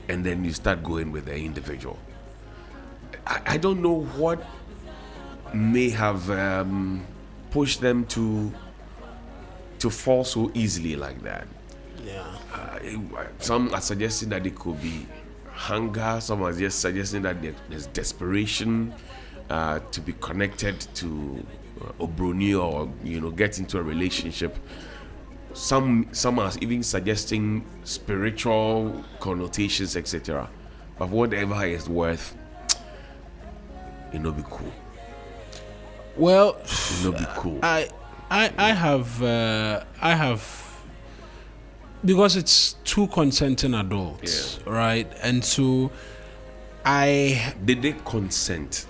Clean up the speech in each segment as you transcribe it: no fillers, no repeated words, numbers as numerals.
and then you start going with the individual. I don't know what may have pushed them to fall so easily like that. Yeah. Some are suggesting that it could be hunger. Some are just suggesting that there's desperation to be connected to Obroni or get into a relationship. Some are even suggesting spiritual connotations, etc. But whatever is worth, it will be cool. Well, it will be cool. I have because it's two consenting adults, right? And so did they consent?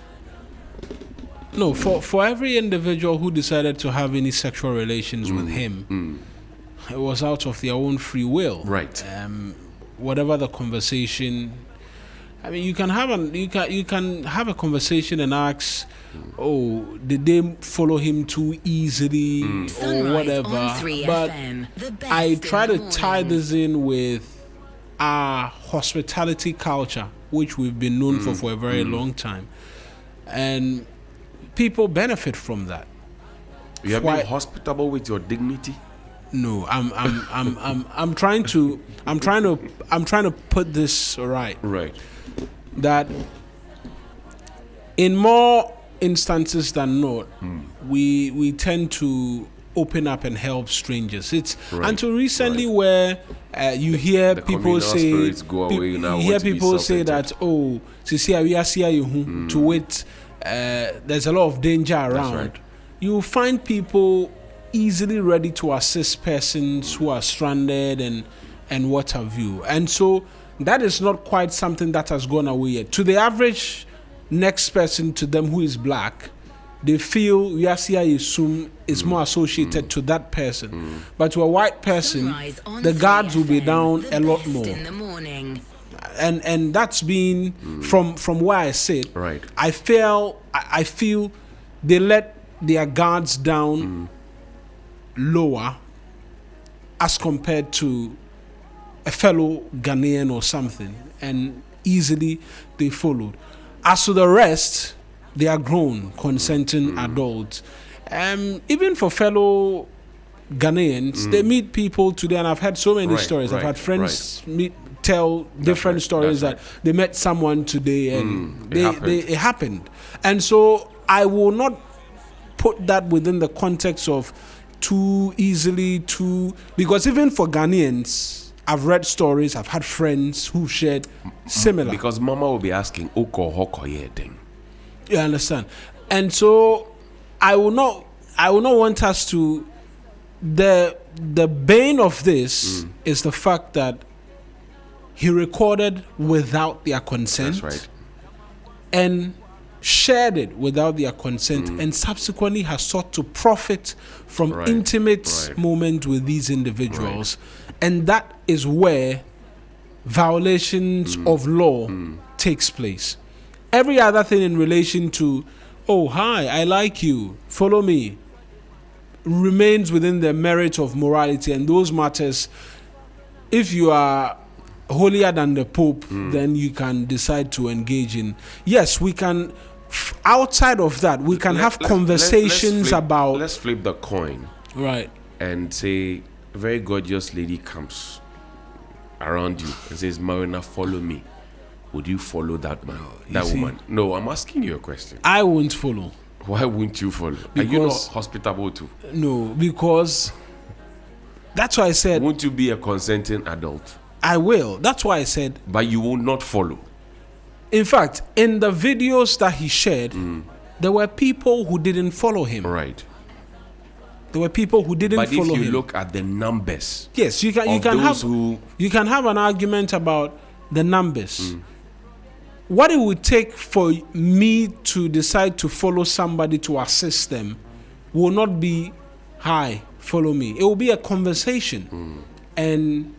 No, for every individual who decided to have any sexual relations with him, it was out of their own free will. Right. Whatever the conversation, I mean, you can have a conversation and ask, oh, did they follow him too easily or whatever? But I try to tie this in with our hospitality culture, which we've been known for a very long time, and people benefit from that. You have been hospitable with your dignity. No, I'm trying to put this right. Right. That in more instances than not, we tend to open up and help strangers. It's until recently where you hear people say that, oh, to wit, there's a lot of danger around. Right. You find people easily ready to assist persons who are stranded and what have you. And so that is not quite something that has gone away yet. To the average next person to them who is black, they feel Yasia Yisum is more associated to that person. But to a white person, the guards will be down a lot more. And that's been from where I sit. Right. I feel they let their guards down lower as compared to a fellow Ghanaian or something, and easily they followed. As to the rest, they are grown, consenting adults. Even for fellow Ghanaians, they meet people today, and I've had so many stories. I've had friends tell different stories that they met someone today and it happened. And so I will not put that within the context of too easily, because even for Ghanaians, I've read stories, I've had friends who shared similar. Because Mama will be asking, Oko Hoko Yeding. You understand? And so I will not want us to. The bane of this is the fact that he recorded without their consent. That's right. And shared it without their consent, and subsequently has sought to profit from intimate moment with these individuals. And that is where violations of law takes place. Every other thing in relation to, oh, hi, I like you, follow me, remains within the merit of morality. And those matters, if you are holier than the Pope, then you can decide to engage in. Yes, we can. Outside of that, we can have conversations about. Let's flip the coin, right? And say a very gorgeous lady comes around you and says, "Marina, follow me." Would you follow that man, woman? No, I'm asking you a question. I won't follow. Why wouldn't you follow? Are you not hospitable too? No, because that's why I said. Won't you be a consenting adult? I will. That's why I said. But you will not follow. In fact, in the videos that he shared, there were people who didn't follow him. Right. There were people who didn't follow him. But if you look at the numbers, yes, you can have an argument about the numbers. What it would take for me to decide to follow somebody to assist them will not be, hi, follow me. It will be a conversation and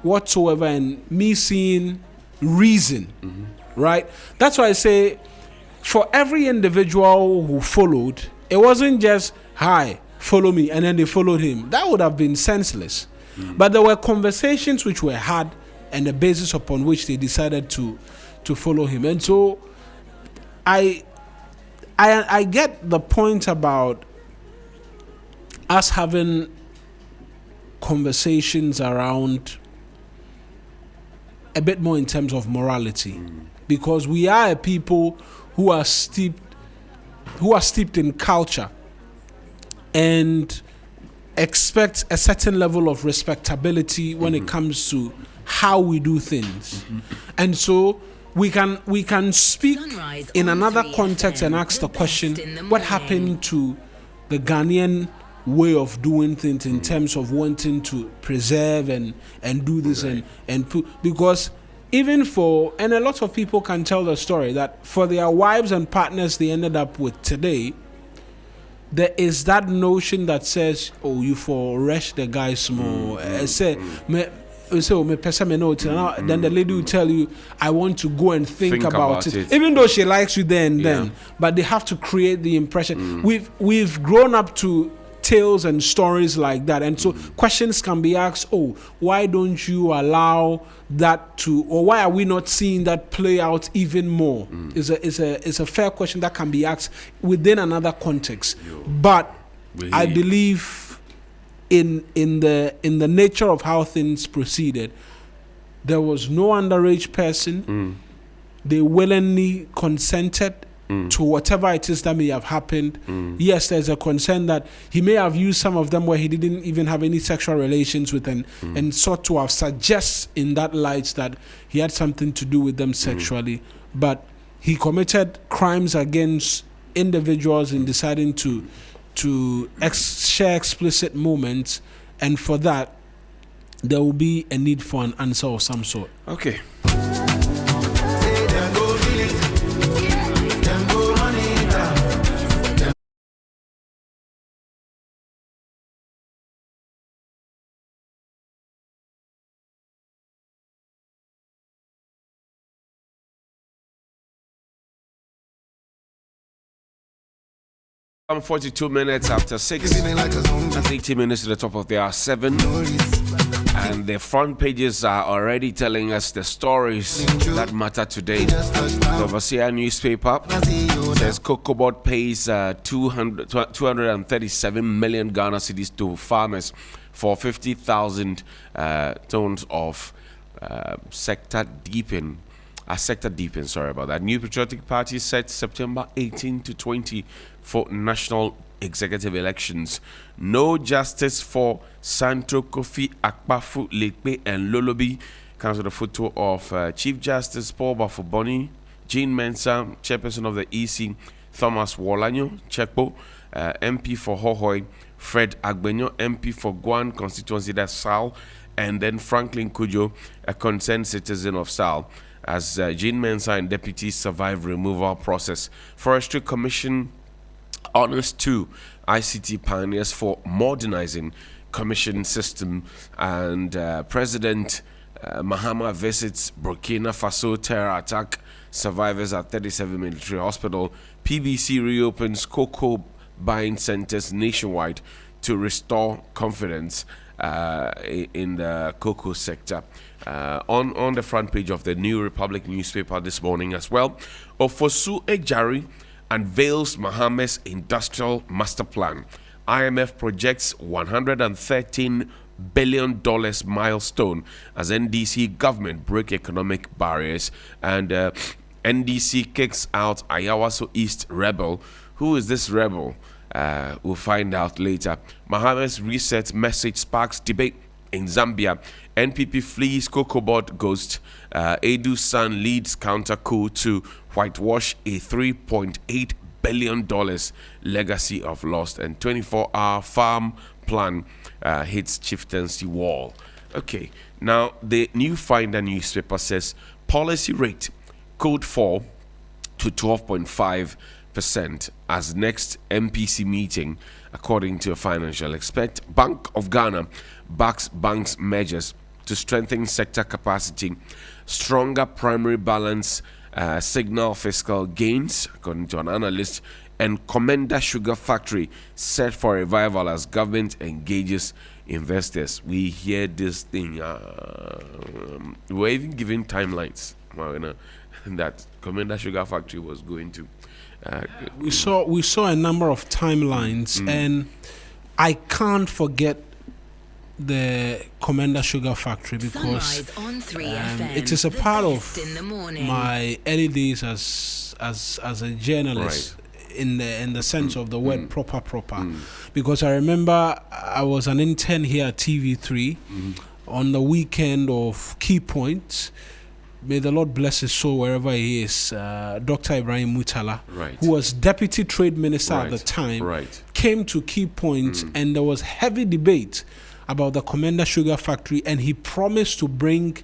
whatsoever, and me seeing reason. Right? That's why I say, for every individual who followed, it wasn't just, hi, follow me, and then they followed him. That would have been senseless. But there were conversations which were had and the basis upon which they decided to follow him. And so I get the point about us having conversations around a bit more in terms of morality, because we are a people who are steeped in culture and expect a certain level of respectability when it comes to how we do things. And so we can speak in another context and ask the question, what happened to the Ghanaian way of doing things in terms of wanting to preserve and do this and put, because even for, and a lot of people can tell the story that for their wives and partners they ended up with today, there is that notion that says, oh, you for rush the guy small. Then the lady will tell you, I want to go and think about it. Even though she likes you then, but they have to create the impression. We've grown up to tales and stories like that, and so questions can be asked, oh, why don't you allow that to, or why are we not seeing that play out even more? It's a fair question that can be asked within another context. But I believe in the nature of how things proceeded, there was no underage person. They willingly consented to whatever it is that may have happened. Yes, there's a concern that he may have used some of them where he didn't even have any sexual relations with them, and sought to have suggest in that light that he had something to do with them sexually. But he committed crimes against individuals in deciding to share explicit moments, and for that there will be a need for an answer of some sort. Okay. I'm 42 minutes after 6. That's 18 minutes to the top of the hour 7. And the front pages are already telling us the stories that matter today. The Overseer newspaper says Cocobot pays 237 million Ghana cedis to farmers for 50,000 tons of sector deepening. Sorry about that. New Patriotic Party set September 18 to 20 for national executive elections. No justice for Santo Kofi Akpafu Lekpe and Lolobi. Comes with a photo of Chief Justice Paul Bafuboni, Jean Mensah, Chairperson of the EC, Thomas Wolanyo, Chekpo, MP for Hohoi, Fred Agbenyo, MP for Guan constituency, that's Sal, and then Franklin Kujo, a concerned citizen of Sal, as Jean Mensah and deputies survive removal process. Forestry Commission honors 2 ICT pioneers for modernizing commission system, and President Mahama visits Burkina Faso terror attack survivors at 37 military hospital. PBC reopens cocoa buying centers nationwide to restore confidence in the cocoa sector. On the front page of the New Republic newspaper this morning as well, Ofosu Ejari unveils Mahama's industrial master plan. IMF projects $113 billion milestone as NDC government break economic barriers, and NDC kicks out Ayawaso East rebel. Who is this rebel? We'll find out later. Mahama's reset message sparks debate in Zambia. NPP flees Cocobot ghost. Edu San leads counter coup to whitewash a $3.8 billion legacy of lost, and 24-hour farm plan hits chieftaincy wall. Okay, now the New Finder newspaper says policy rate could fall to 12.5% as next MPC meeting, according to a financial expert. Bank of Ghana backs banks measures to strengthen sector capacity. Stronger primary balance signal fiscal gains, according to an analyst. And Commander Sugar Factory set for revival as government engages investors, we hear this thing. We're even giving timelines. That Commander Sugar Factory was going to. We saw a number of timelines, and I can't forget the Commander Sugar Factory because it is a part of my early days as a journalist. In the sense of the word proper, because I remember I was an intern here at TV3 on the weekend of Key Point. May the Lord bless his soul wherever he is. Dr. Ibrahim Mutala, who was Deputy Trade Minister at the time, came to Key Point, and there was heavy debate about the Commander Sugar Factory, and he promised to bring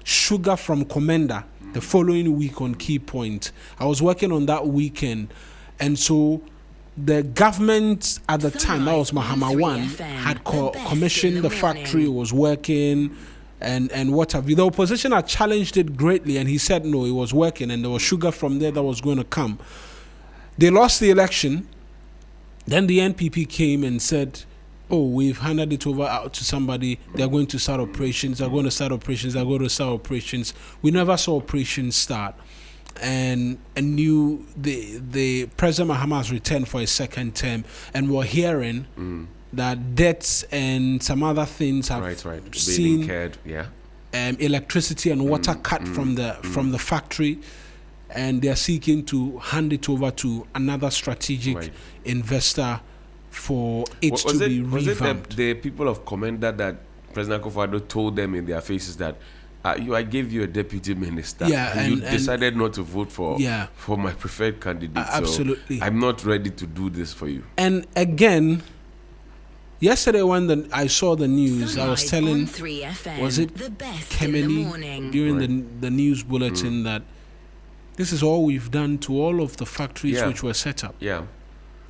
sugar from Commander the following week on Key Point. I was working on that weekend. And so the government at the time, that was Mahama One, had commissioned the factory, was working, and what have you. The opposition had challenged it greatly, and he said no, it was working, and there was sugar from there that was going to come. They lost the election. Then the NPP came and said, oh, we've handed it over out to somebody. They're going to start operations. They're going to start operations. They're going to start operations. We never saw operations start. And knew the President Mahama has returned for his second term, and we're hearing that debts and some other things have seen electricity and water cut from the factory, and they're seeking to hand it over to another strategic investor for it to be revamped. Was it the people of Commander that President Akufo-Addo told them in their faces that I gave you a deputy minister, and you decided not to vote for my preferred candidate. Absolutely. So I'm not ready to do this for you. And again, yesterday when I saw the news, I was telling, was it Kemeni during the news bulletin that this is all we've done to all of the factories which were set up.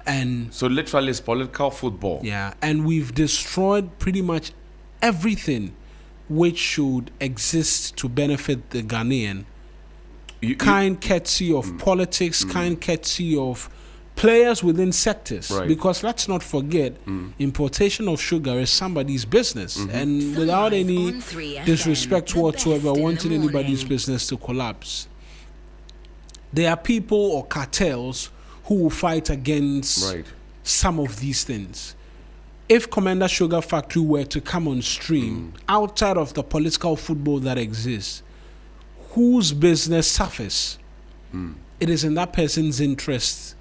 And so literally it's political football. And we've destroyed pretty much everything which should exist to benefit the Ghanaian. Kind courtesy of politics, kind courtesy of players within sectors. Because let's not forget, importation of sugar is somebody's business. And without any disrespect whatsoever, wanting anybody's business to collapse, there are people or cartels who will fight against some of these things. If Commander Sugar Factory were to come on stream outside of the political football that exists, whose business suffers? It is in that person's interest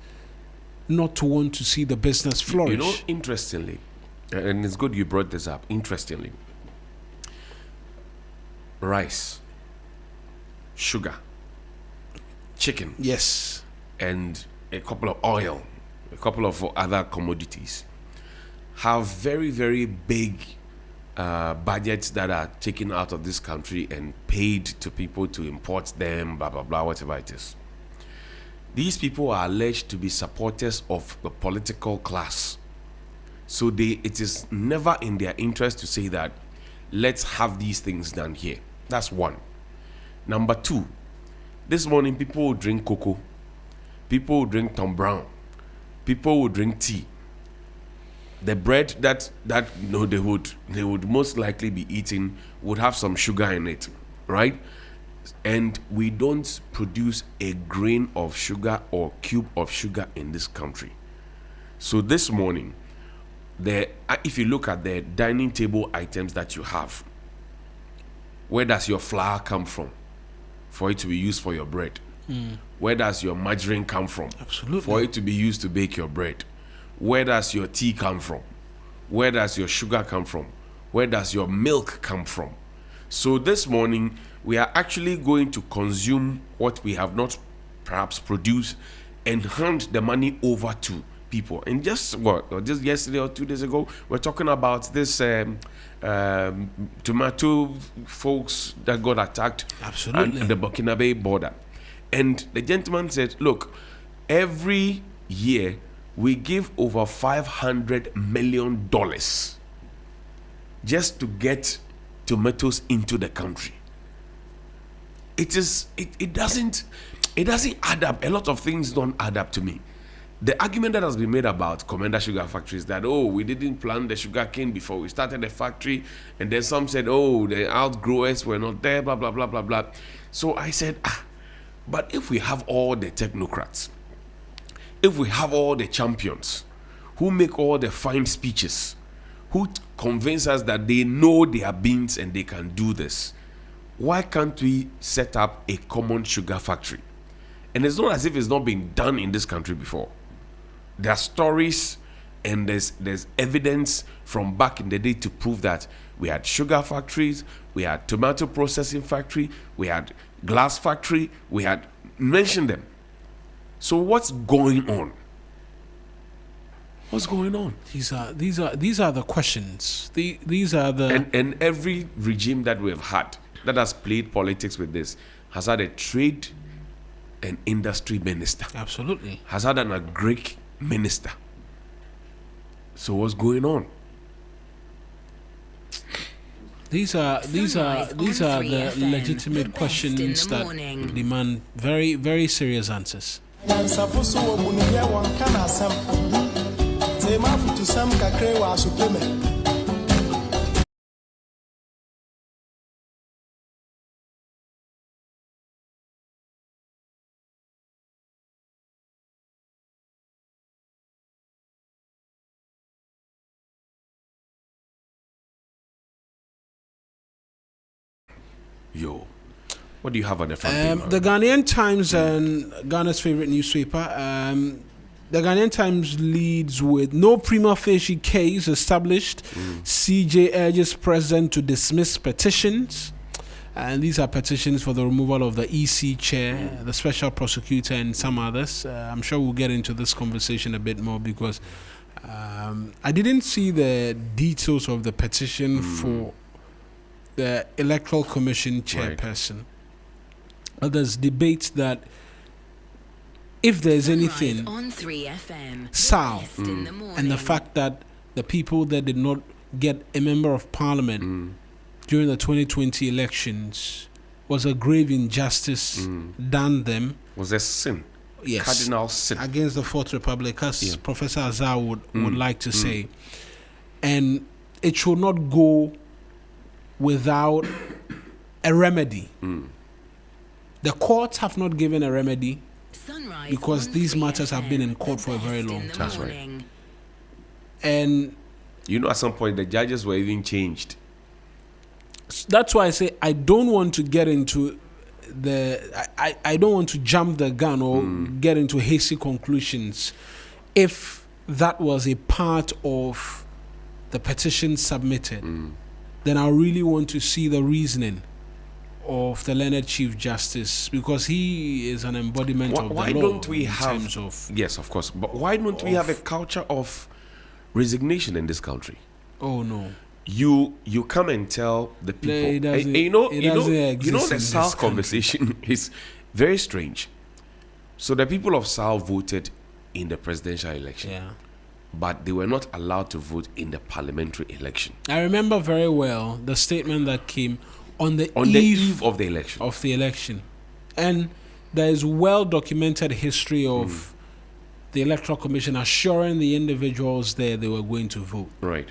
not to want to see the business flourish. You know, interestingly, and it's good you brought this up, interestingly, rice, sugar, chicken, and a couple of oil, a couple of other commodities have very, very big budgets that are taken out of this country and paid to people to import them, blah, blah, blah, whatever it is. These people are alleged to be supporters of the political class. So it is never in their interest to say that, let's have these things done here. That's one. Number two, this morning people will drink cocoa. People will drink Tom Brown. People will drink tea. The bread that they would most likely be eating would have some sugar in it, right? And we don't produce a grain of sugar or cube of sugar in this country. So this morning, if you look at the dining table items that you have, where does your flour come from for it to be used for your bread? Where does your margarine come from? Absolutely. For it to be used to bake your bread? Where does your tea come from? Where does your sugar come from? Where does your milk come from? So this morning, we are actually going to consume what we have not perhaps produced and hand the money over to people. And just yesterday or 2 days ago, we're talking about this tomato folks that got attacked at the Burkinabe border. And the gentleman said, look, every year we give over $500 million just to get tomatoes into the country. It doesn't add up. A lot of things don't add up to me. the argument that has been made about Commander Sugar Factory is that, oh, we didn't plant the sugar cane before we started the factory, and then some said, oh, the outgrowers were not there, blah, blah, blah, blah, blah. So I said, but if we have all the technocrats, if we have all the champions who make all the fine speeches, who convince us that they know their beans and they can do this, why can't we set up a common sugar factory? And it's not as if it's not been done in this country before. There are stories and there's evidence from back in the day to prove that we had sugar factories, we had tomato processing factory, we had glass factory, we had mentioned them. So what's going on? What's going on? These are the questions. These are the and every regime that we have had that has played politics with this has had a trade and industry minister. Absolutely. Has had an agric minister. So what's going on? These are the legitimate questions that demand very, very serious answers. Yo, what do you have on the front page? The Ghanaian Times and Ghana's favorite newspaper. The Ghanaian Times leads with no prima facie case established. CJ urges president to dismiss petitions. And these are petitions for the removal of the EC chair, the special prosecutor, and some others. I'm sure we'll get into this conversation a bit more because I didn't see the details of the petition for the Electoral Commission chairperson. Right. But there's debate that if there's anything, on 3FM, South, and the fact that the people that did not get a member of parliament during the 2020 elections was a grave injustice done them. Was a sin. Yes. Cardinal sin. Against the Fourth Republic, as Professor Azar would like to say. And it should not go without a remedy. The courts have not given a remedy because these matters have been in court for a very long time. That's right. And you know, at some point the judges were even changed. That's why I say I don't want to get into I don't want to jump the gun or get into hasty conclusions if that was a part of the petition submitted. Then I really want to see the reasoning of the learned Chief Justice, because he is an embodiment of the law. Why don't we have... terms of, yes, of course. But why don't we have a culture of resignation in this country? Oh, no. You come and tell the people... the South conversation is very strange. So the people of South voted in the presidential election. Yeah. But they were not allowed to vote in the parliamentary election. I remember very well the statement that came on the eve of the election. And there is well-documented history of the Electoral Commission assuring the individuals there they were going to vote. Right.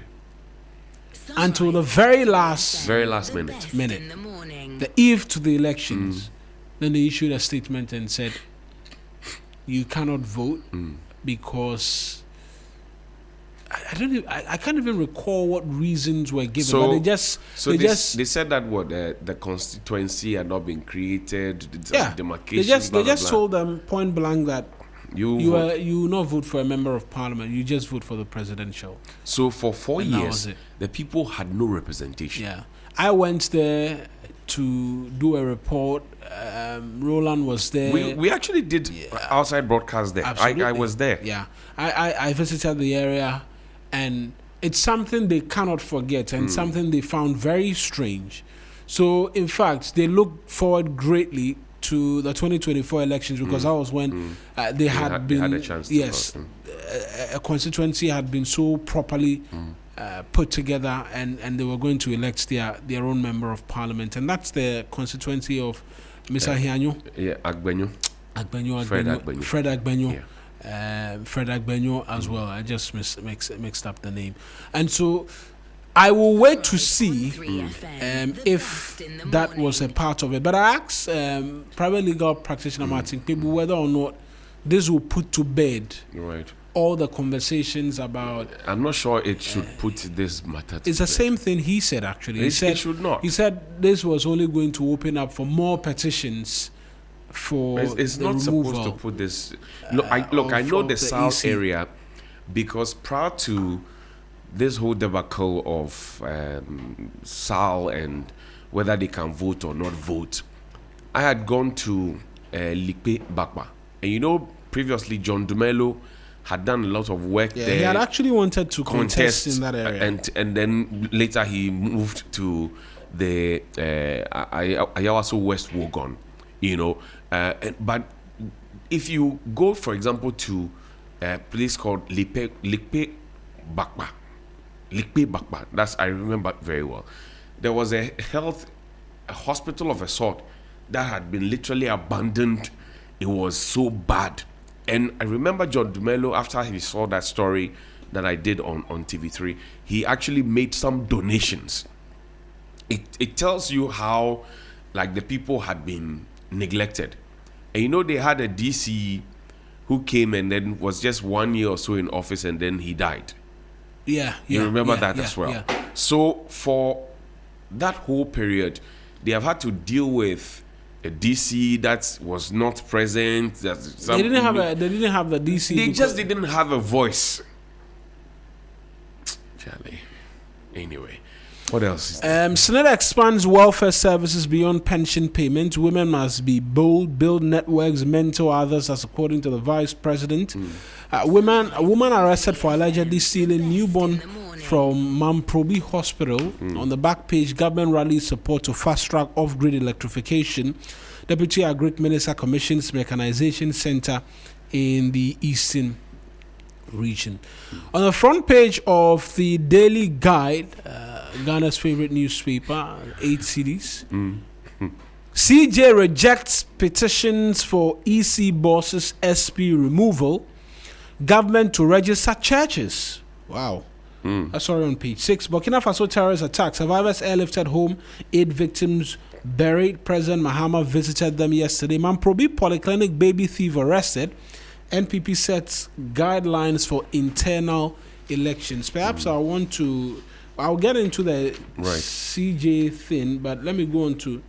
Until the very last minute. The eve to the elections. Then they issued a statement and said, you cannot vote because... I can't even recall what reasons were given, but they said that the constituency had not been created. Demarcation. They just told them point blank that you will not vote for a member of parliament. You just vote for the presidential. So for 4 years, the people had no representation. Yeah, I went there to do a report. Roland was there. We actually did outside broadcast there. I was there. Yeah, I visited the area. And it's something they cannot forget and something they found very strange. So, in fact, they look forward greatly to the 2024 elections because that was when they had a chance to vote. A constituency had been so properly put together and they were going to elect their own member of parliament. And that's the constituency of Mr. Hianyo. Yeah, Agbenyo. Fred Agbenyo. Frederick Benyo as well. I just mixed up the name. And so I will wait to see if that was a part of it. But I asked private legal practitioner Martin people whether or not this will put to bed all the conversations about. I'm not sure it should put this matter to It's the same thing he said, actually. He said it should not. He said this was only going to open up for more petitions for it's the not removal, supposed to put this. I know the South area because prior to this whole debacle of SAL and whether they can vote or not vote, I had gone to Likpe Bakpa. And previously John Dumelo had done a lot of work there. He had actually wanted to contest in that area. And then later he moved to the Ayawaso West Wogon, but if you go, for example, to a place called Likpe Bakpa, that's, I remember very well. There was a hospital of a sort that had been literally abandoned. It was so bad. And I remember John Dumelo, after he saw that story that I did on TV3, he actually made some donations. It tells you how, like, the people had been neglected. And they had a DC who came and then was just 1 year or so in office and then he died. You remember that as well. Yeah. So for that whole period, they have had to deal with a DC that was not present. They didn't have the DC. They just didn't have a voice. Charlie. Anyway, what else is there? Senate expands welfare services beyond pension payment. Women must be bold, build networks, mentor others, as according to the Vice President. A woman arrested for allegedly stealing newborn from Mamprobi Hospital. On the back page, government rallies support to fast-track off-grid electrification. Deputy Agric Minister commissions mechanization center in the Eastern region. On the front page of the Daily Guide, Ghana's favorite newspaper, 8 cities. CJ rejects petitions for EC bosses SP removal. Government to register churches. Wow. Sorry, on page 6. Burkina Faso terrorist attack. Survivors airlifted home. 8 victims buried. President Mahama visited them yesterday. Mamprobi Polyclinic baby thief arrested. NPP sets guidelines for internal elections. Perhaps I'll get into the CJ thing, but let me go on to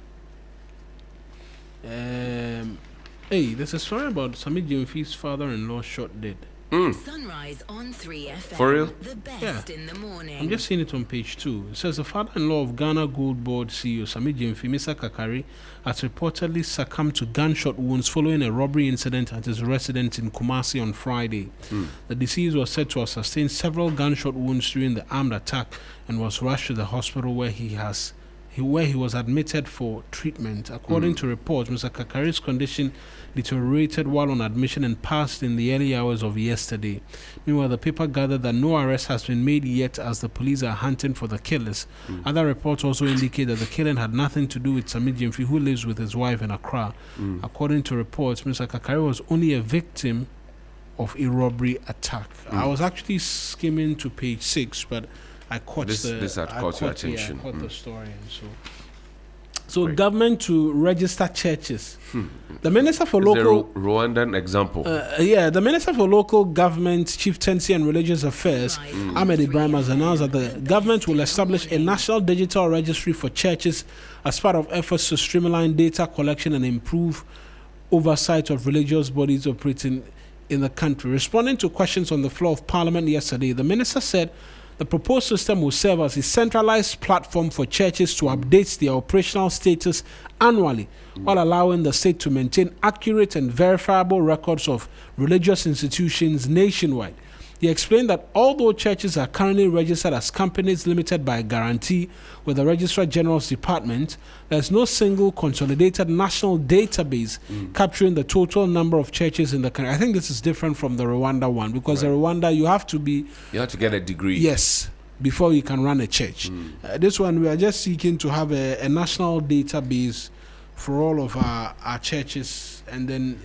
there's a story about Sami Jemfi's father-in-law shot dead. Sunrise on 3FM. For real? The best in the morning. I'm just seeing it on page 2. It says the father-in-law of Ghana Gold Board CEO Sami Jemfi, Mr. Kakari, has reportedly succumbed to gunshot wounds following a robbery incident at his residence in Kumasi on Friday. The deceased was said to have sustained several gunshot wounds during the armed attack and was rushed to the hospital where he was admitted for treatment. According to reports, Mr. Kakari's condition deteriorated while on admission and passed in the early hours of yesterday. Meanwhile, the paper gathered that no arrest has been made yet as the police are hunting for the killers. Other reports also indicate that the killing had nothing to do with Sami Jemfi, who lives with his wife in Accra. According to reports, Mr. Kakari was only a victim of a robbery attack. I was actually skimming to page 6, but I caught this had caught your attention. I caught the story, and so government to register churches. The Minister for Local Rwandan example. The Minister for Local Government, Chieftaincy and Religious Affairs, Ahmed Ibrahim, has announced that the government will establish a national digital registry for churches as part of efforts to streamline data collection and improve oversight of religious bodies operating in the country. Responding to questions on the floor of Parliament yesterday, the Minister said the proposed system will serve as a centralized platform for churches to update their operational status annually, while allowing the state to maintain accurate and verifiable records of religious institutions nationwide. He explained that although churches are currently registered as companies limited by guarantee with the Registrar General's Department, there is no single consolidated national database capturing the total number of churches in the country. I think this is different from the Rwanda one, because the Rwanda, you have to get a degree. Yes, before you can run a church. This one, we are just seeking to have a national database for all of our churches, and then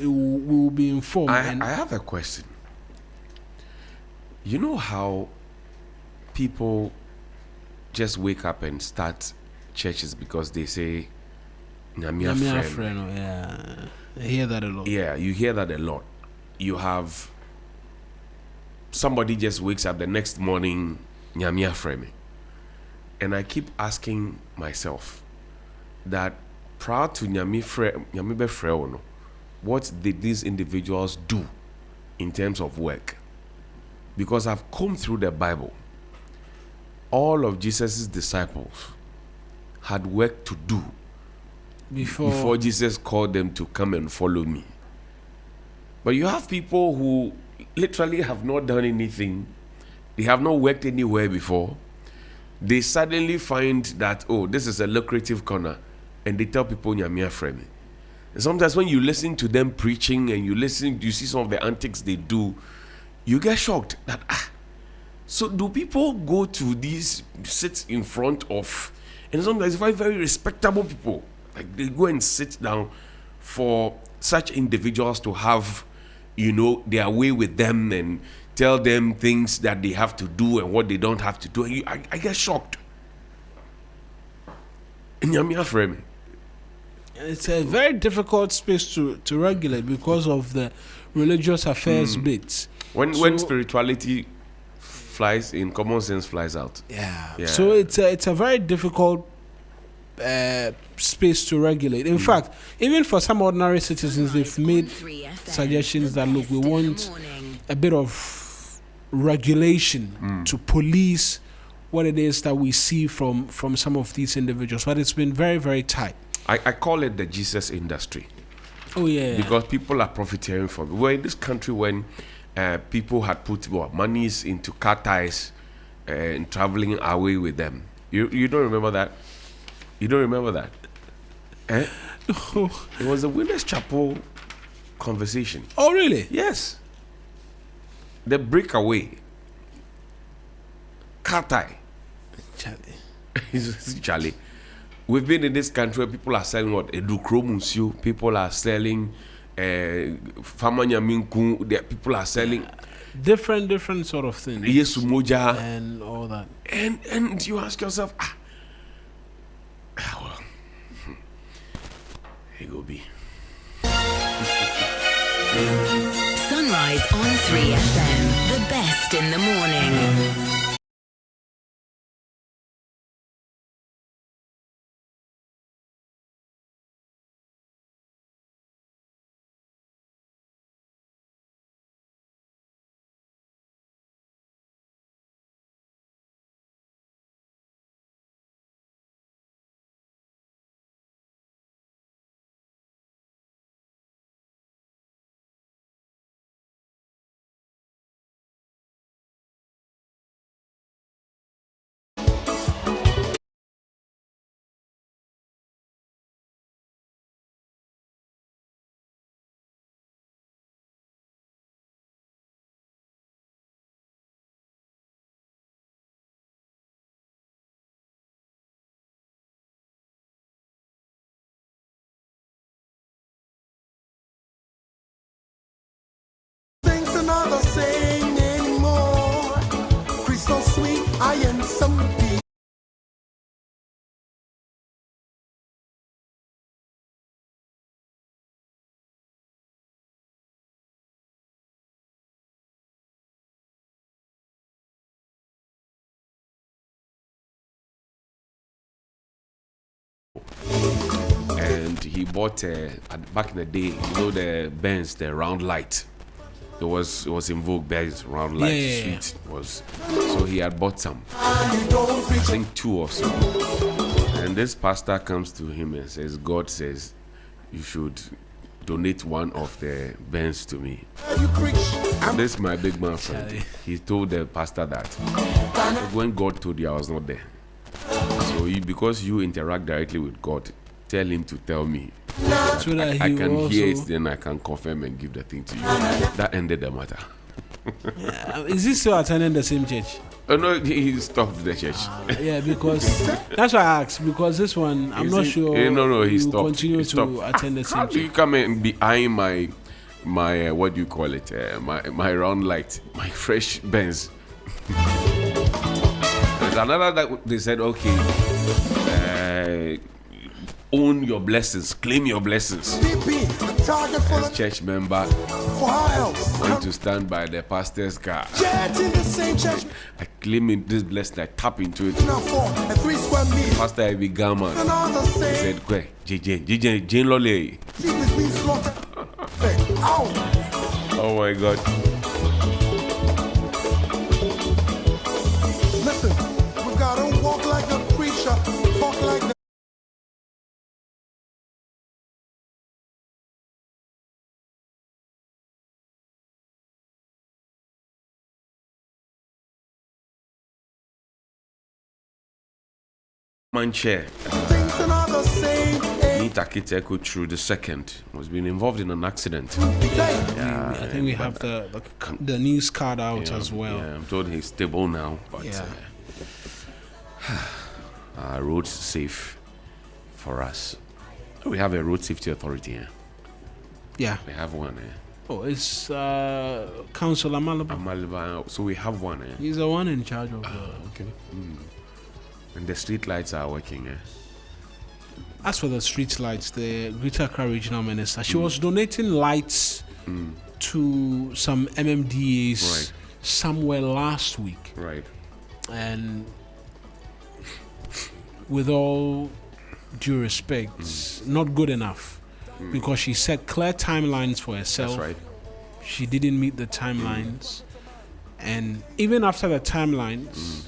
we will be informed. I have a question. You know how people just wake up and start churches because they say Nyame Nyame friend. afrɛ no, yeah. I hear that a lot. Yeah, you hear that a lot. You have somebody just wakes up the next morning, Nyame afrɛ me. And I keep asking myself that prior to Nyame bɛfrɛ no, what did these individuals do in terms of work? Because I've combed through the Bible. All of Jesus' disciples had work to do before Jesus called them to come and follow me. But you have people who literally have not done anything. They have not worked anywhere before. They suddenly find that, oh, this is a lucrative corner, and they tell people Nyame afrɛ me. And sometimes when you listen to them preaching and you see some of the antics they do, you get shocked that so do people go to these, sit in front of, and sometimes very, very respectable people, like they go and sit down for such individuals to have, their way with them and tell them things that they have to do and what they don't have to do. And I get shocked. Nyame afrɛ me. It's a very difficult space to regulate because of the religious affairs bits. When spirituality flies in, common sense flies out. Yeah. So it's a very difficult space to regulate. In fact, even for some ordinary citizens, they've made suggestions that, look, we want a bit of regulation to police what it is that we see from some of these individuals. But it's been very, very tight. I call it the Jesus industry. Oh, yeah. Because people are profiteering from it. We're in this country when people had put monies into car ties and traveling away with them. You don't remember that? You don't remember that? No. It was a Winners Chapel conversation. Oh, really? Yes. The breakaway. Car tie. Charlie. We've been in this country where people are selling what? Edukromusio. People are selling Famanya Minku. People are selling different sort of things. Yesumoja. And all that. And you ask yourself, well, here go be. Sunrise on 3FM. The best in the morning. Another saying anymore. Crystal sweet, I am some beat. And he bought back in the day, the Benz, the round light. It was in vogue. Benz round light suite was. So he had bought some. I think 2 or so. And this pastor comes to him and says, God says you should donate one of the Benz to me. This my big man friend. He told the pastor that when God told you, I was not there. So because you interact directly with God, tell him to tell me. So that I can hear it, then I can confirm and give the thing to you. That ended the matter. Is he still attending the same church? Oh no, he stopped the church. Yeah, because that's why I asked. Because this one, I'm not sure. No, he stopped. Continue to attend the same How church. do you come and be eyeing my my what do you call it? My round light, my fresh Benz. There's another that they said, okay, own your blessings, claim your blessings. DP, a target for As the church member, for how else? want to stand by the pastor's car. Jets in the same church. I claim it, this blessing, I tap into it. Now for a 3 square meter. Pastor I began man. And all the He same. said, Kwe, Jane Lole. Sheep is being slaughtered. Ow! Oh my God. Listen, we gotta walk like a preacher, talk like the Man chair. things and all the same. Nita Kiteko through the second was being involved in an accident. I think we have the news card out as well. Yeah, I'm told he's stable now, but roads safe for us. We have a road safety authority here. Yeah. We have one here. Oh, it's Councillor Malaba. Amaliba, so we have one here. He's the one in charge of. Okay. And the street lights are working here. As for the street lights, the Greater Accra Regional Minister, she was donating lights to some MMDAs Right. somewhere last week, Right. and with all due respect, it's not good enough because she set clear timelines for herself. That's right. She didn't meet the timelines, and even after the timelines,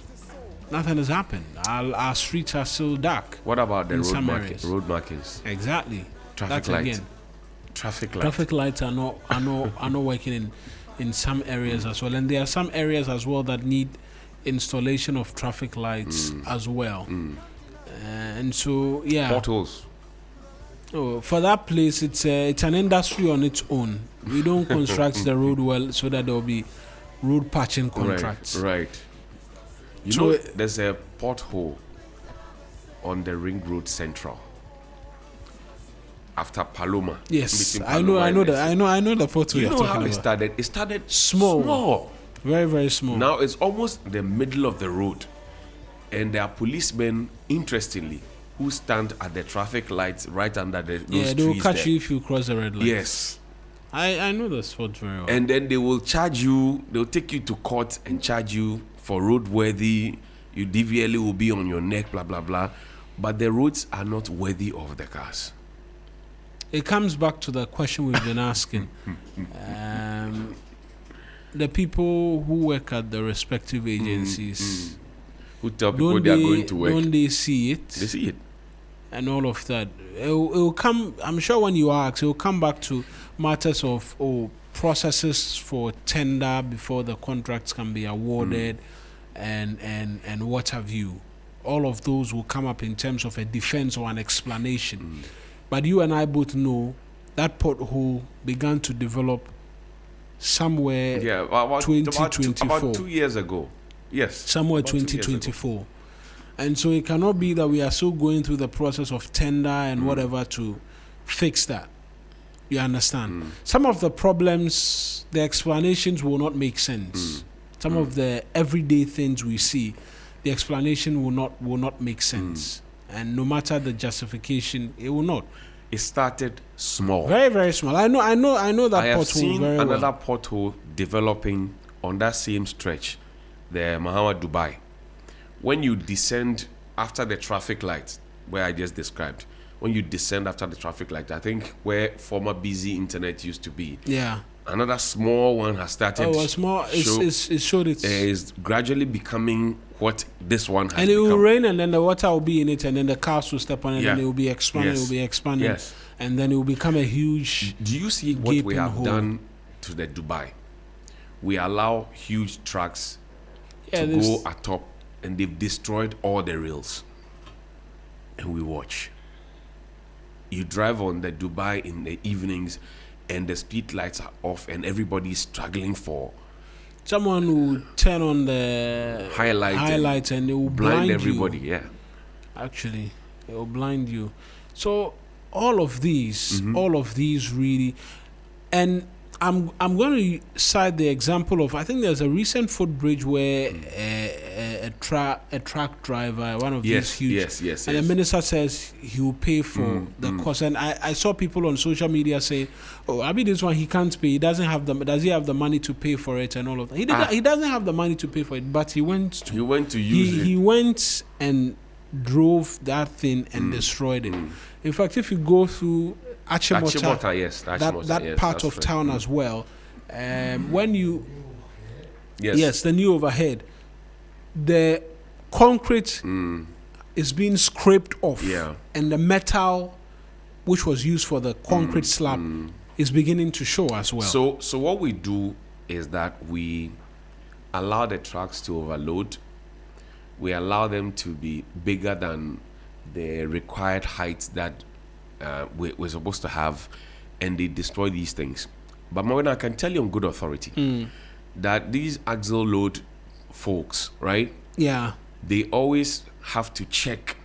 nothing has happened. Our streets are still dark. What about the In road some markings? areas. Road markings. Exactly. Traffic That's lights. again. Traffic lights. Traffic lights are not working in some areas as well, and there are some areas as well that need installation of traffic lights as well. And so Portals. for that place, it's an industry on its own. We don't construct the road well so that there will be road patching contracts. Right. You So know, there's a pothole on the Ring Road Central. After Paloma. Yes, between I know Paloma that. and I know the photo You you're know how talking it about. started? It started Small. Very, very small. Now it's almost the middle of the road. And there are policemen, interestingly, who stand at the traffic lights right under those yeah, they will trees catch there. you if you cross the red line. Yes. I know the spot very well. And then they will charge you, they'll take you to court and charge you for roadworthy. Your DVLA will be on your neck, blah, blah, blah. But the roads are not worthy of the cars. It comes back to the question we've been asking. The people who work at the respective agencies, Who tell people they are going to work? don't they see it? They see it. And all of that. It will come, I'm sure when you ask, it will come back to matters of processes for tender before the contracts can be awarded and what have you. All of those will come up in terms of a defense or an explanation. But you and I both know that pothole began to develop somewhere Yeah, about 2024. about 2 years ago. Yes. somewhere about 2 years ago. 2024. And so it cannot be that we are still going through the process of tender and whatever to fix that. You understand? Some of the problems, the explanations will not make sense. Some of the everyday things we see, the explanation will not make sense. And no matter the justification, it will not. It started small. Very, very small. I know that I have pothole seen very another well. pothole developing on that same stretch, the Muhammad Dubai. When you descend after the traffic light, where I just described, when you descend after the traffic light, I think where former busy internet used to be, Yeah. another small one has started. Oh, it's more. It showed its. Is gradually becoming what this one has And it will become. rain, and then the water will be in it, and then the cars will step on it, Yeah. and it will be expanding, Yes. it will be expanding, Yes. and then it will become a huge. Do you see what we gaping have hole. done to the Dubai? We allow huge trucks Yeah, to this- go atop, and they've destroyed all the rails. And we watch. You drive on the Dubai in the evenings, and the street lights are off, and everybody's struggling for Someone will turn on the highlights and it will blind blind everybody. you. Yeah. Actually, it will blind you. So all of these Mm-hmm. really, and I'm going to cite the example of, I think there's a recent footbridge where a truck driver, one of these huge, and the minister says he will pay for the cost. And I saw people on social media saying, "Oh, I mean, this one he can't pay. He doesn't have the. Does he have the money to pay for it and all of that? He doesn't have the money to pay for it, but he went to use it. He went and drove that thing and destroyed it. In fact, if you go through Achimota, yes, that part of town as well, when you the new overhead, the concrete is being scraped off, and the metal which was used for the concrete slab is beginning to show as well. So what we do is that we allow the trucks to overload. We allow them to be bigger than the required height that we're supposed to have, and they destroy these things. But Marvin, I can tell you on good authority that these axle load folks, right? Yeah. They always have to check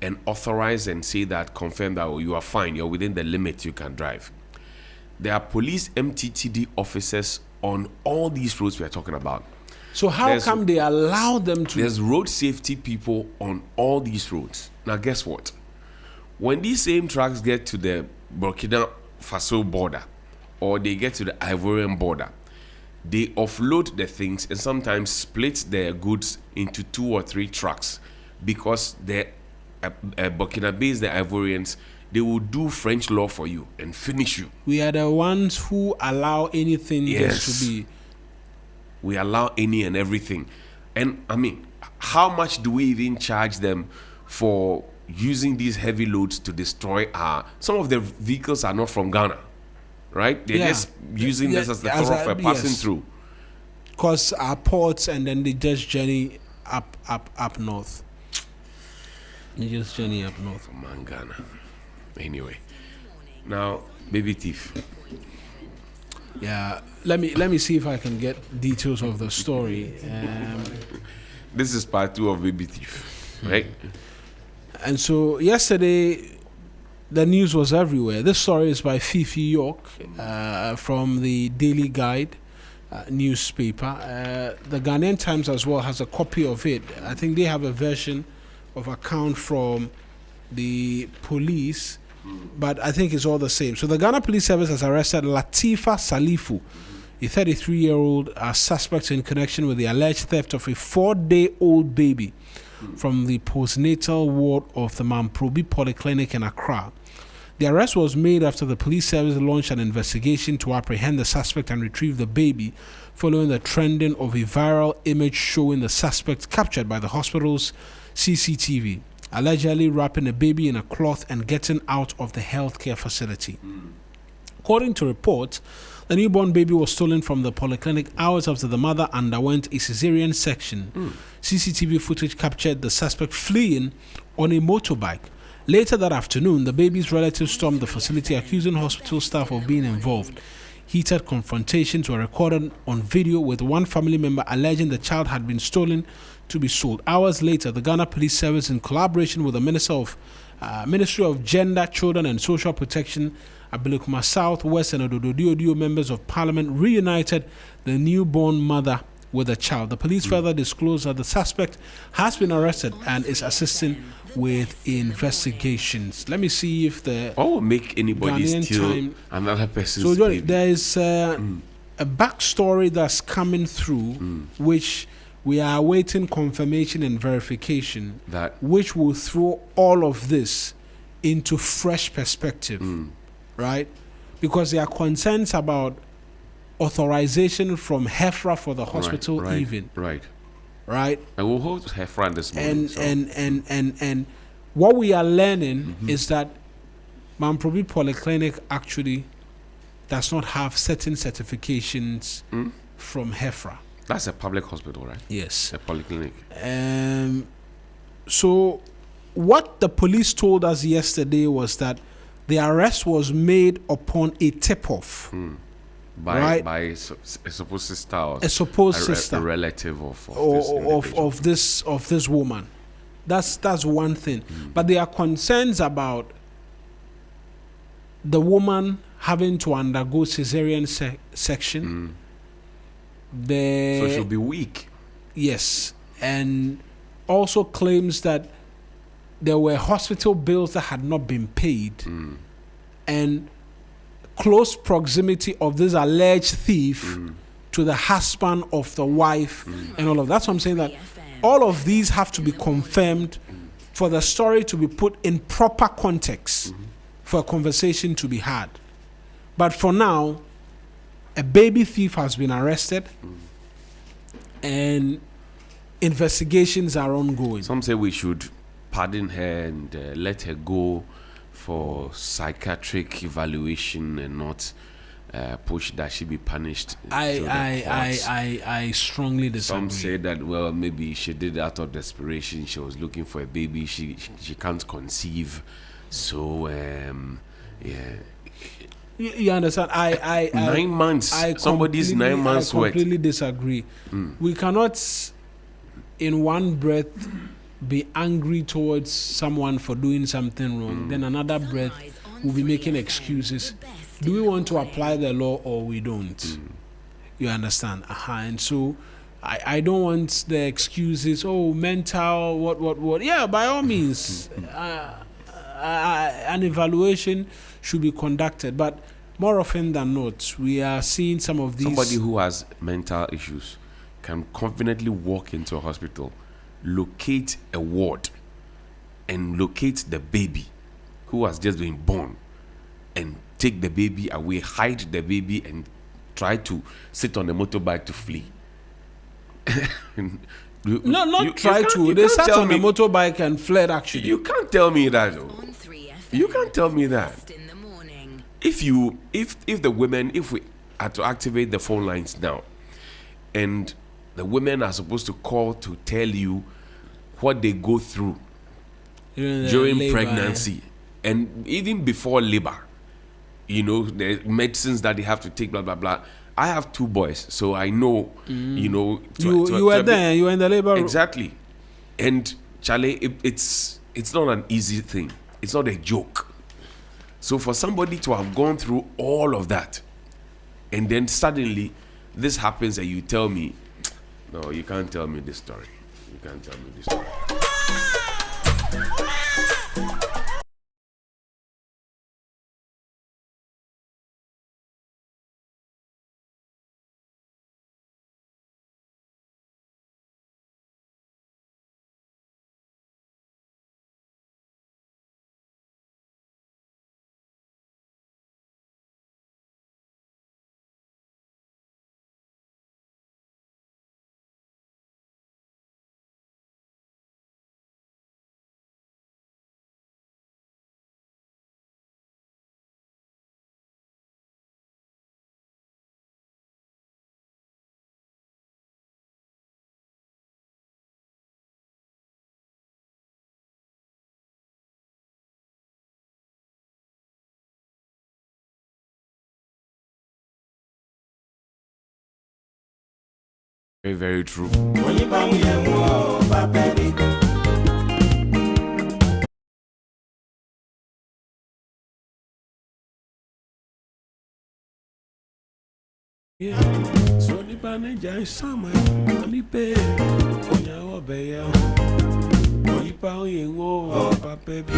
and authorize and say that, confirm that you are fine, you're within the limit you can drive. There are police MTTD officers on all these roads we are talking about. So how come they allow them to? There's road safety people on all these roads. Now guess what? When these same trucks get to the Burkina Faso border or they get to the Ivorian border, they offload the things and sometimes split their goods into 2 or 3 trucks, because the Burkinabes, the Ivorians, they will do French law for you and finish you. We are the ones who allow anything just to be. We allow any and everything. And I mean, how much do we even charge them for using these heavy loads to destroy some of the vehicles are not from Ghana, right? They're just using this as the thoroughfare passing through. Because our ports, and then they just journey up north. They just journey up north. Man, Ghana. Anyway, now, baby thief. Yeah, let me see if I can get details of the story. This is part 2 of Baby Thief, right? And so yesterday, the news was everywhere. This story is by Fifi York from the Daily Guide newspaper. The Ghanaian Times as well has a copy of it. I think they have a version of account from the police, but I think it's all the same. So the Ghana Police Service has arrested Latifa Salifu, a 33-year-old suspect in connection with the alleged theft of a 4-day-old baby from the postnatal ward of the Mamprobi Polyclinic in Accra. The arrest was made after the police service launched an investigation to apprehend the suspect and retrieve the baby, following the trending of a viral image showing the suspect captured by the hospital's CCTV, allegedly wrapping a baby in a cloth and getting out of the healthcare facility. According to reports, the newborn baby was stolen from the polyclinic hours after the mother underwent a cesarean section. CCTV footage captured the suspect fleeing on a motorbike. Later that afternoon, the baby's relatives stormed the facility, accusing hospital staff of being involved. Heated confrontations were recorded on video, with one family member alleging the child had been stolen to be sold. Hours later, the Ghana Police Service, in collaboration with the Ministry of Gender, Children and Social Protection, Abelikuma South, West and Ododo members of Parliament, reunited the newborn mother with the child. The police further disclosed that the suspect has been arrested and is assisting with investigations. Let me see if the what will make anybody steal another person's So baby? there is a backstory that's coming through, which we are awaiting confirmation and verification, which will throw all of this into fresh perspective, right? Because there are concerns about authorization from HEFRA for the hospital, right? I will hold HEFRA this morning. And what we are learning is that Mamprobi Polyclinic actually does not have certain certifications from HEFRA. That's a public hospital, right? Yes. A polyclinic. So what the police told us yesterday was that the arrest was made upon a tip-off. By a supposed sister, or a relative of this woman. That's one thing. But there are concerns about the woman having to undergo cesarean section. So she'll be weak. Yes, and also claims that there were hospital bills that had not been paid, and close proximity of this alleged thief to the husband of the wife, and all of that. That's what I'm saying, that all of these have to be confirmed for the story to be put in proper context for a conversation to be had. But for now, a baby thief has been arrested, and investigations are ongoing. Some say we should pardon her and let her go for psychiatric evaluation and not push that she be punished. I strongly disagree. Some say that, well, maybe she did it out of desperation. She was looking for a baby. She can't conceive. So, yeah. You understand? 9 months. Somebody's 9 months worth. I completely disagree. We cannot, in one breath, be angry towards someone for doing something wrong. Then another breath, we'll be making excuses. Do we want to apply the law or we don't? You understand? And so I don't want the excuses, mental, what. Yeah, by all means, an evaluation should be conducted. But more often than not, we are seeing some of these. Somebody who has mental issues can confidently walk into a hospital, locate a ward, and locate the baby who has just been born, and take the baby away, hide the baby, and try to sit on the motorbike to flee. They sat on the motorbike and fled, actually. You can't tell me that. You can't tell me that. If the women, if we are to activate the phone lines now, and the women are supposed to call to tell you what they go through during labor, pregnancy, and even before labor, the medicines that they have to take, blah blah blah. I have 2 boys, so I know. You were there. You were in the labor room. Exactly, and Charlie, it's not an easy thing. It's not a joke. So for somebody to have gone through all of that, and then suddenly this happens, and you tell me, no, you can't tell me this story. You can't tell me this story. Very, very true. Yeah. So the manager is summer. Money pay. Onya obeya. Oyipa oyenwo baby.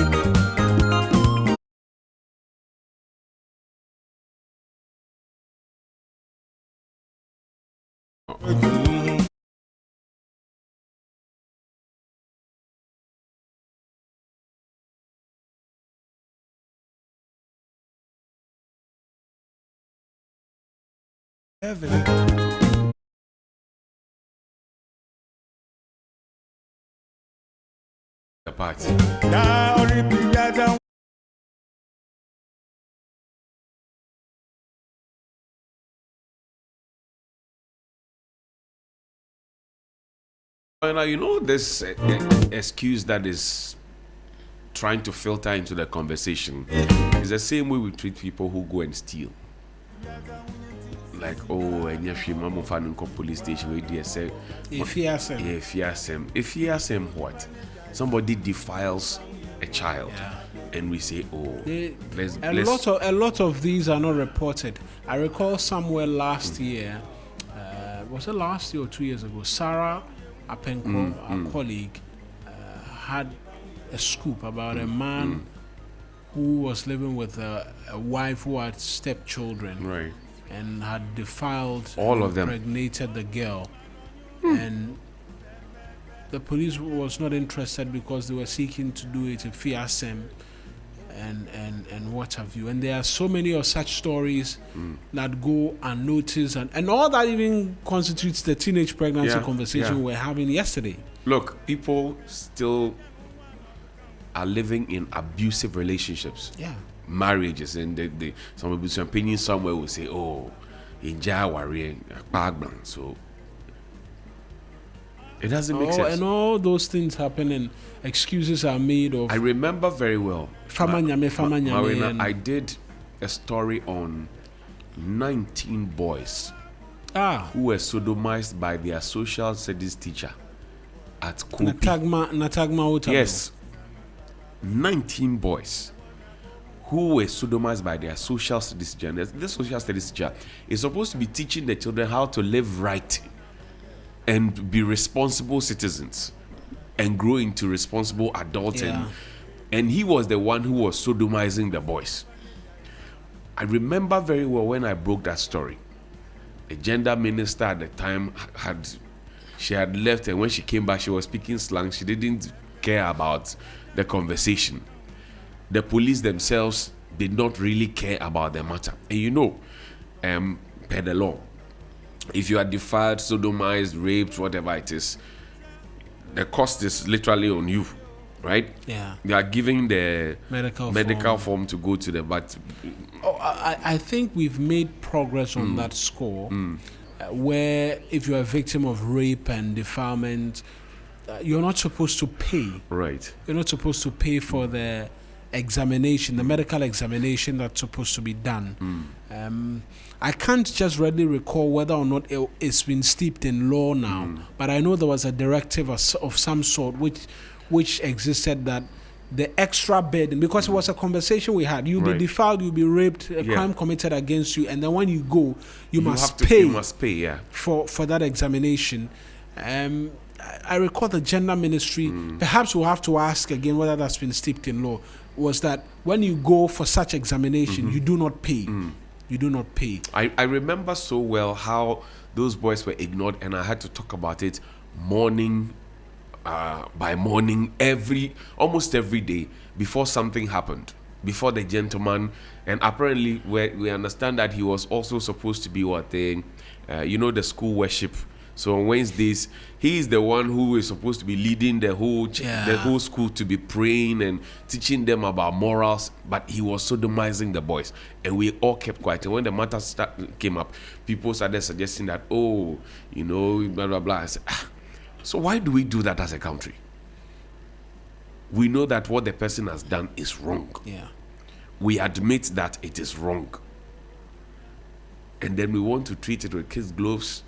The party. Now, this excuse that is trying to filter into the conversation is the same way we treat people who go and steal. Like, and if you mama fan police station where they say, if he has him, what? Somebody defiles a child, and we say, oh, A lot of these are not reported. I recall somewhere last year, was it last year or 2 years ago? Sarah Apenko, our colleague, had a scoop about a man who was living with a wife who had stepchildren, right, and had defiled all and of them, impregnated the girl, and the police was not interested because they were seeking to do it in Fiasem and what have you. And there are so many of such stories that go unnoticed, and all that even constitutes the teenage pregnancy conversation we're having yesterday. Look, people still are living in abusive relationships, marriages, and some opinions somewhere will say, oh, in Jawari, so it doesn't make sense. And all those things happen, and excuses are made of. I remember very well. Marina, I did a story on 19 boys who were sodomized by their social studies teacher at Kopi. Natagma. Yes, 19 boys who were sodomized by their social studies teacher. And this social studies teacher is supposed to be teaching the children how to live right and be responsible citizens and grow into responsible adults, and he was the one who was sodomizing the boys. I remember very well when I broke that story. The gender minister at the time had left, and when she came back she was speaking slang. She didn't care about the conversation. The police themselves did not really care about the matter. And per the law, if you are defiled, sodomized, raped, whatever it is, the cost is literally on you, right? Yeah. They are giving the medical form to go to them, but I think we've made progress on that score, where if you're a victim of rape and defilement, you're not supposed to pay. Right. You're not supposed to pay for the examination, the medical examination that's supposed to be done. I can't just readily recall whether or not it's been steeped in law now, but I know there was a directive of some sort which existed, that the extra burden, because it was a conversation we had, you'll be defiled, you'll be raped, a crime committed against you, and then when you go, you must pay for that examination. I recall the gender ministry, perhaps we'll have to ask again whether that's been steeped in law, was that when you go for such examination, you do not pay. You do not pay. I remember so well how those boys were ignored, and I had to talk about it morning by morning, almost every day, before something happened, before the gentleman. And apparently we understand that he was also supposed to be the school worship. So on Wednesdays, he is the one who is supposed to be leading the whole school to be praying and teaching them about morals, but he was sodomizing the boys, and we all kept quiet. And when the matter came up, people started suggesting that, blah blah blah. I said, so why do we do that as a country? We know that what the person has done is wrong. Yeah, we admit that it is wrong, and then we want to treat it with kids' gloves,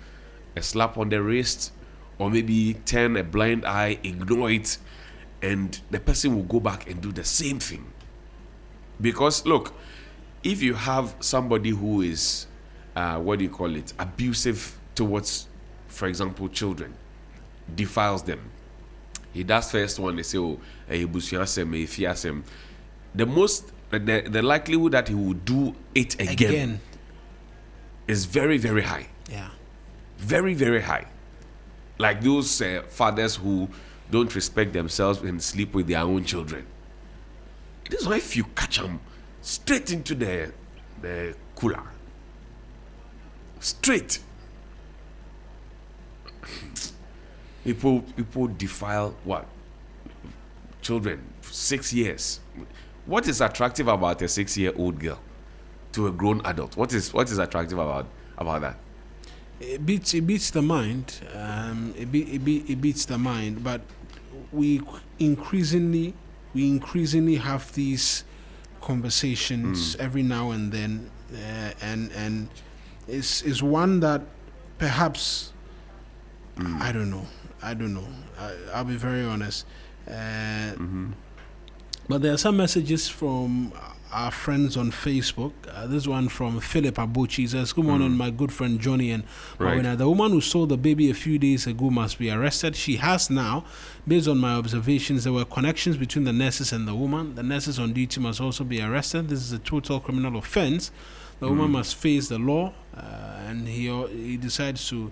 a slap on the wrist, or maybe turn a blind eye, ignore it, and the person will go back and do the same thing. Because look, if you have somebody who is abusive towards, for example, children, defiles them, he does first one, they say, the likelihood that he will do it again is very, very high. Yeah. Very, very high. Like those fathers who don't respect themselves and sleep with their own children. This is why if you catch them straight into the cooler, straight, people defile children 6 years. What is attractive about a 6-year-old girl to a grown adult? What is attractive about that? It beats the mind. It beats the mind. But we increasingly have these conversations every now and then, and it's one that perhaps I don't know. I'll be very honest. But there are some messages from our friends on Facebook. This one from Philip Abuchi says, "Good morning, my good friend Johnny and Mawina. The woman who sold the baby a few days ago must be arrested. She has now. Based on my observations, there were connections between the nurses and the woman. The nurses on duty must also be arrested. This is a total criminal offense. The woman must face the law." And he decides to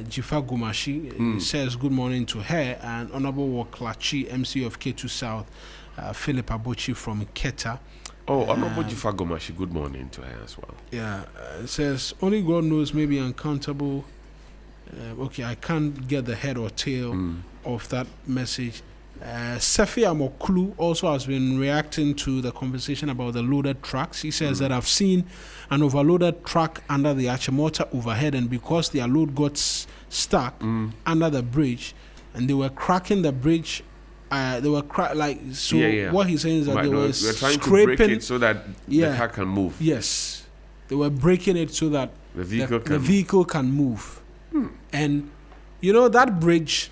Jifa Gumashi says good morning to her, and Honorable Waklachi, MC of K2 South, Philip Abuchi from Keta. Oh, Honorable Jifa Gumashi, good morning to her as well. Yeah, it says only God knows, maybe uncountable. Okay, I can't get the head or tail of that message. Sefi Amoklu also has been reacting to the conversation about the loaded trucks. He says that I've seen an overloaded truck under the Achimota overhead, and because their load got stuck under the bridge, and they were cracking the bridge, they were what he's saying is that they were trying scraping to break it so that the car can move. Yes, they were breaking it so that the vehicle can move. And you know that bridge.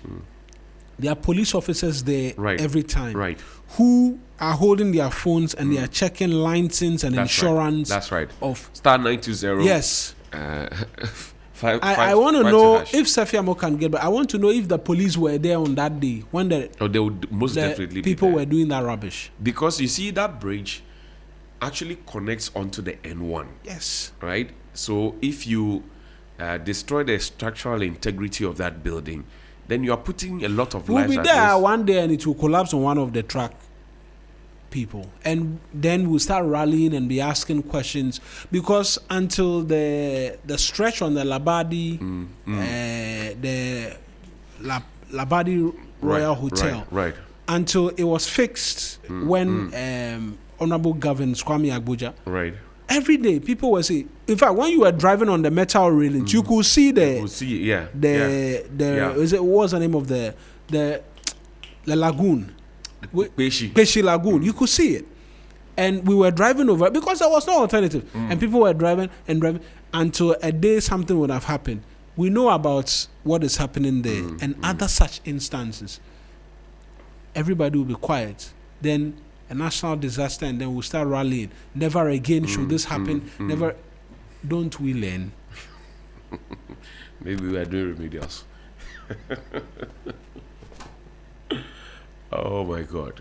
There are police officers there every time who are holding their phones and they are checking license and insurance. That's right. Of star 920. Yes. I want to know if Safiamo can get, but I want to know if the police were there on that day when they would most definitely people be there. Were doing that rubbish. Because you see that bridge actually connects onto the N1. Yes. Right. So if you destroy the structural integrity of that building, then you are putting a lot of lives at risk. We'll be there one day and it will collapse on one of the track people. And then we'll start rallying and be asking questions. Because until the stretch on the Labadi, the Labadi Royal Hotel, until it was fixed when Honorable Governor Kwame Agboja, every day people were saying, in fact, when you were driving on the metal railings, you could see what was the name of the lagoon? Peshi Lagoon. You could see it. And we were driving over because there was no alternative. And people were driving and driving until a day something would have happened. We know about what is happening there and other such instances. Everybody will be quiet. Then a national disaster, and then we'll start rallying. Never again should this happen. Never. Don't we learn? Maybe we are doing remedials. Oh my God.